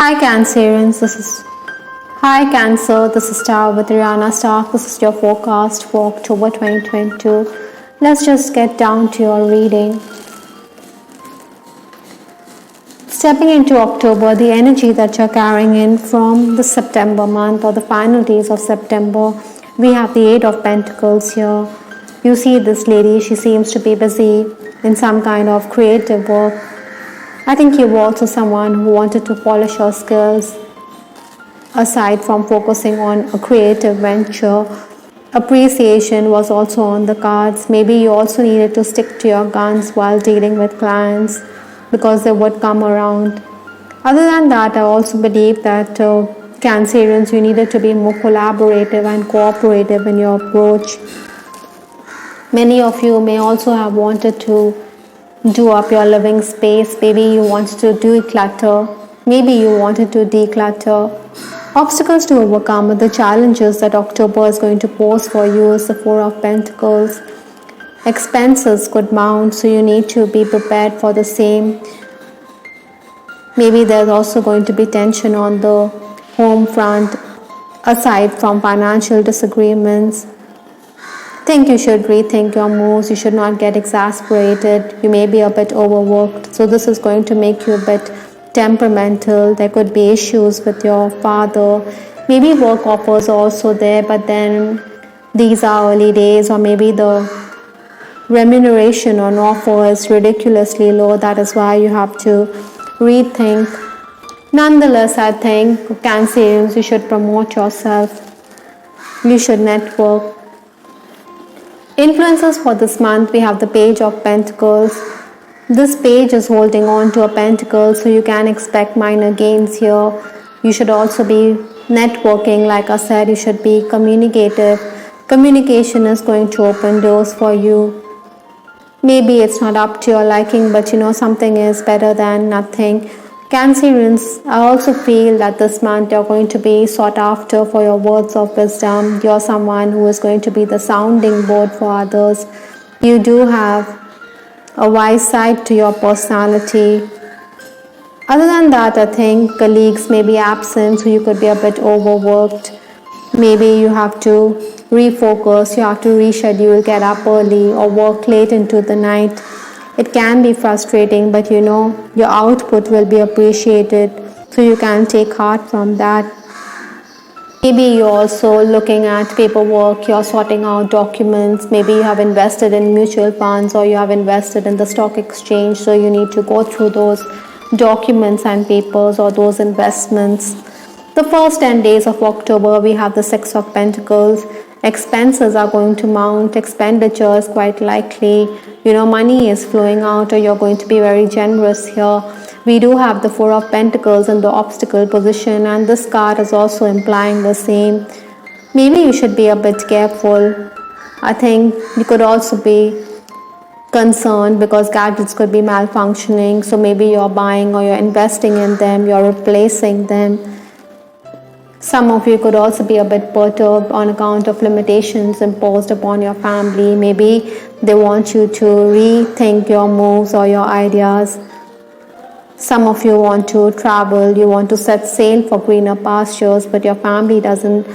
Hi Cancerians, Hi Cancer, this is Star with Ariana Star. This is your forecast for October 2022. Let's just get down to your reading. Stepping into October, the energy that you're carrying in from the September month or the final days of September, we have the Eight of Pentacles here. You see this lady, she seems to be busy in some kind of creative work. I think you were also someone who wanted to polish your skills. Aside from focusing on a creative venture, appreciation was also on the cards. Maybe you also needed to stick to your guns while dealing with clients because they would come around. Other than that, I also believe that Cancerians, you needed to be more collaborative and cooperative in your approach. Many of you may also have wanted to do up your living space. Maybe you wanted to declutter. Maybe you wanted to declutter. Obstacles to overcome, the challenges that October is going to pose for you is the Four of Pentacles. Expenses could mount, so you need to be prepared for the same. Maybe there's also going to be tension on the home front, aside from financial disagreements. I think you should rethink your moves. You should not get exasperated. You may be a bit overworked, so this is going to make you a bit temperamental. There could be issues with your father. Maybe work offers are also there, but then these are early days, or maybe the remuneration on offer is ridiculously low. That is why you have to rethink. Nonetheless, I think Cancerians, you should promote yourself. You should network. Influences for this month, we have the Page of Pentacles. This page is holding on to a pentacle, so you can expect minor gains here. You should also be networking. Like I said, you should be communicative. Communication is going to open doors for you. Maybe it's not up to your liking, but something is better than nothing. Cancerians, I also feel that this month you're going to be sought after for your words of wisdom. You're someone who is going to be the sounding board for others. You do have a wise side to your personality. Other than that, I think colleagues may be absent, so you could be a bit overworked. Maybe you have to refocus, you have to reschedule, get up early or work late into the night. It can be frustrating, but your output will be appreciated, so you can take heart from that. Maybe you're also looking at paperwork, you're sorting out documents. Maybe you have invested in mutual funds or you have invested in the stock exchange, so you need to go through those documents and papers or those investments. The first 10 days of October, we have the Six of Pentacles. Expenses are going to mount, expenditure is quite likely. Money is flowing out, or you're going to be very generous here. We do have the Four of Pentacles in the obstacle position, and this card is also implying the same. Maybe you should be a bit careful. I think you could also be concerned because gadgets could be malfunctioning, so maybe you're buying or you're investing in them, you're replacing them. Some of you could also be a bit perturbed on account of limitations imposed upon your family. Maybe they want you to rethink your moves or your ideas. Some of you want to travel, you want to set sail for greener pastures, but your family doesn't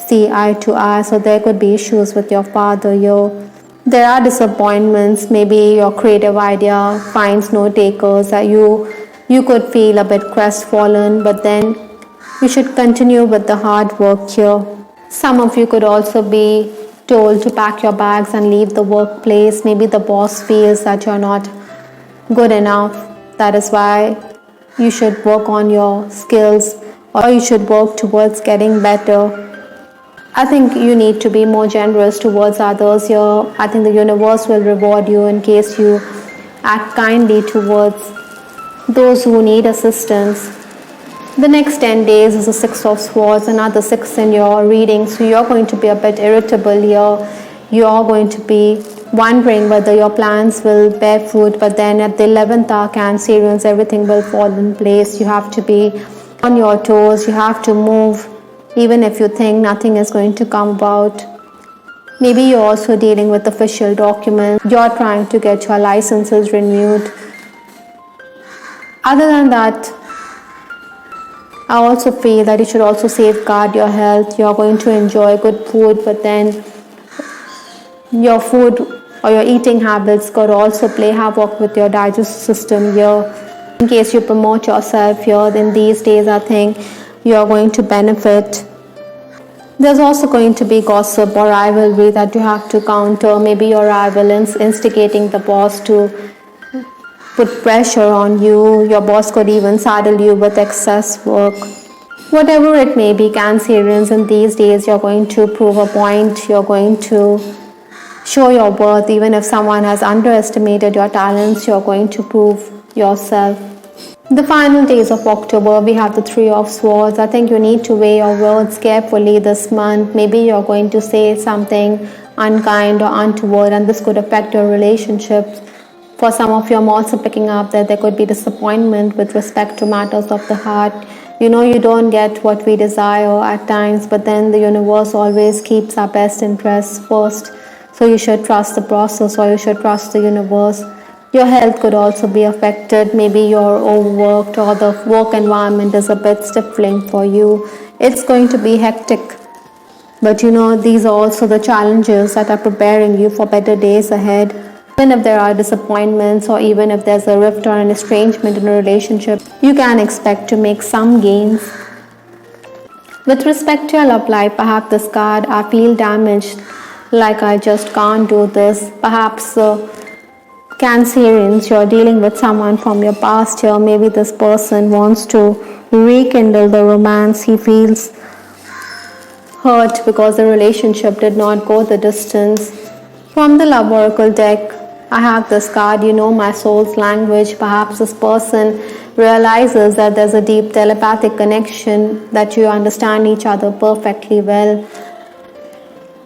see eye to eye, so there could be issues with your father here. There are disappointments. Maybe your creative idea finds no takers. You could feel a bit crestfallen, but then you should continue with the hard work here. Some of you could also be told to pack your bags and leave the workplace. Maybe the boss feels that you're not good enough. That is why you should work on your skills, or you should work towards getting better. I think you need to be more generous towards others here. I think the universe will reward you in case you act kindly towards those who need assistance. The next 10 days is the Six of Swords, another six in your reading, so you're going to be a bit irritable here. You're going to be wondering whether your plans will bear fruit, but then at the 11th hour, Cancerians, everything will fall in place. You have to be on your toes, you have to move, even if you think nothing is going to come about. Maybe you're also dealing with official documents, you're trying to get your licenses renewed. Other than that, I also feel that you should also safeguard your health. You're going to enjoy good food, but then your food or your eating habits could also play havoc with your digestive system here. In case you promote yourself here, then these days I think you're going to benefit. There's also going to be gossip or rivalry that you have to counter. Maybe your rival is instigating the boss to put pressure on you. Your boss could even saddle you with excess work. Whatever it may be, Cancerians, in these days you're going to prove a point. You're going to show your worth. Even if someone has underestimated your talents, you're going to prove yourself. The final days of October, we have the Three of Swords. I think you need to weigh your words carefully this month. Maybe you're going to say something unkind or untoward, and this could affect your relationships. For some of you, I'm also picking up that there could be disappointment with respect to matters of the heart. You don't get what we desire at times, but then the universe always keeps our best interests first. So you should trust the process, or you should trust the universe. Your health could also be affected. Maybe you're overworked, or the work environment is a bit stifling for you. It's going to be hectic. But these are also the challenges that are preparing you for better days ahead. Even if there are disappointments, or even if there's a rift or an estrangement in a relationship, you can expect to make some gains. With respect to your love life, perhaps this card, I feel damaged, like I just can't do this. Perhaps Cancerians, you're dealing with someone from your past here. Maybe this person wants to rekindle the romance. He feels hurt because the relationship did not go the distance. From the Love Oracle deck, I have this card, my soul's language. Perhaps this person realizes that there's a deep telepathic connection, that you understand each other perfectly well.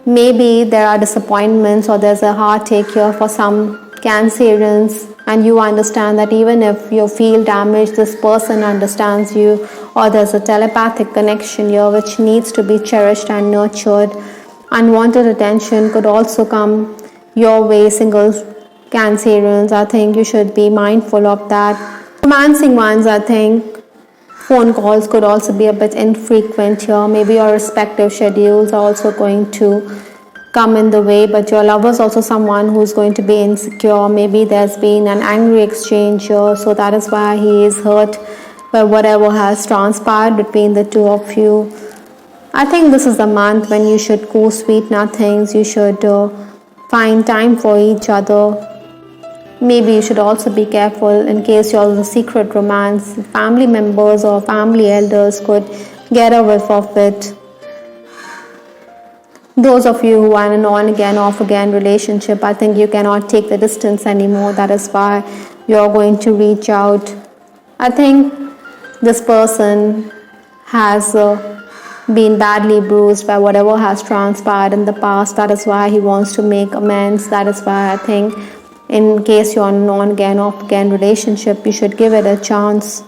Maybe there are disappointments, or there's a heartache here for some Cancerians, and you understand that even if you feel damaged, this person understands you, or there's a telepathic connection here which needs to be cherished and nurtured. Unwanted attention could also come your way, single Cancerians. I think you should be mindful of that. Romancing ones, I think phone calls could also be a bit infrequent here. Maybe your respective schedules are also going to come in the way, but your lover is also someone who's going to be insecure. Maybe there's been an angry exchange here, so that is why he is hurt by whatever has transpired between the two of you. I think this is the month when you should go sweet nothings. You should find time for each other. Maybe you should also be careful in case you're a secret romance. Family members or family elders could get a whiff of it. Those of you who are in an on-again, off-again relationship, I think you cannot take the distance anymore. That is why you're going to reach out. I think this person has been badly bruised by whatever has transpired in the past. That is why he wants to make amends. That is why I think in case you're in an on-again, off-again relationship, you should give it a chance.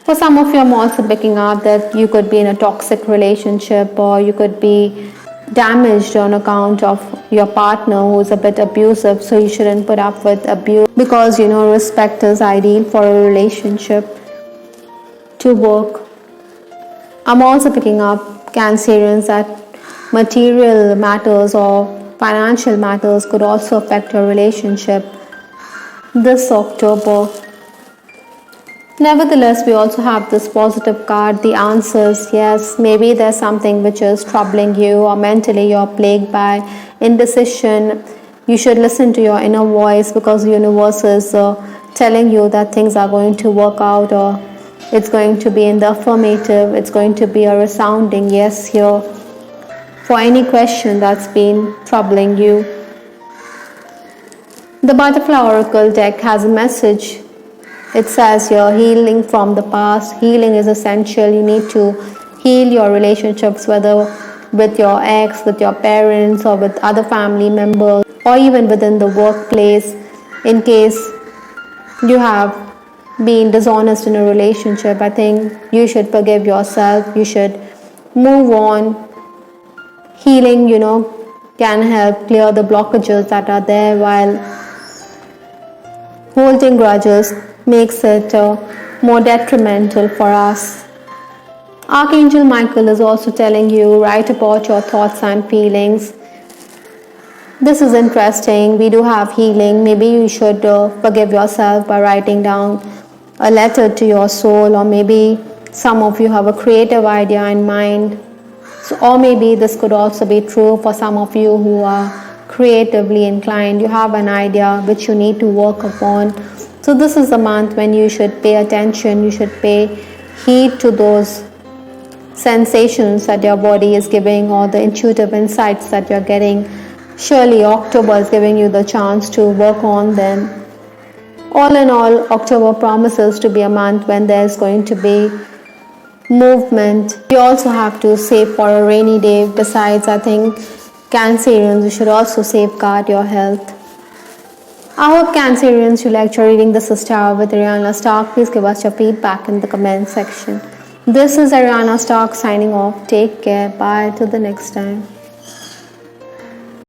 For some of you, I'm also picking up that you could be in a toxic relationship, or you could be damaged on account of your partner who is a bit abusive. So you shouldn't put up with abuse, because respect is ideal for a relationship to work. I'm also picking up, Cancerians, that material matters or financial matters could also affect your relationship this October. Nevertheless, we also have this positive card, the answers. Yes, maybe there's something which is troubling you, or mentally you're plagued by indecision. You should listen to your inner voice, because the universe is telling you that things are going to work out, or it's going to be in the affirmative. It's going to be a resounding yes here for any question that's been troubling you. The Butterfly Oracle deck has a message. It says here, healing from the past. Healing is essential. You need to heal your relationships, whether with your ex, with your parents, or with other family members, or even within the workplace. In case you have been dishonest in a relationship, I think you should forgive yourself. You should move on. Healing, can help clear the blockages that are there, while holding grudges makes it more detrimental for us. Archangel Michael is also telling you, write about your thoughts and feelings. This is interesting. We do have healing. Maybe you should forgive yourself by writing down a letter to your soul, or maybe some of you have a creative idea in mind. So, or maybe this could also be true for some of you who are creatively inclined. You have an idea which you need to work upon. So this is the month when you should pay attention. You should pay heed to those sensations that your body is giving, or the intuitive insights that you're getting. Surely October is giving you the chance to work on them. All in all, October promises to be a month when there's going to be movement. You also have to save for a rainy day. Besides, I think Cancerians, you should also safeguard your health. I hope Cancerians you liked your reading. This is Tarot with Ariana Stark. Please give us your feedback in the comment section. This is Ariana Stark signing off. Take care. Bye. Till the next time.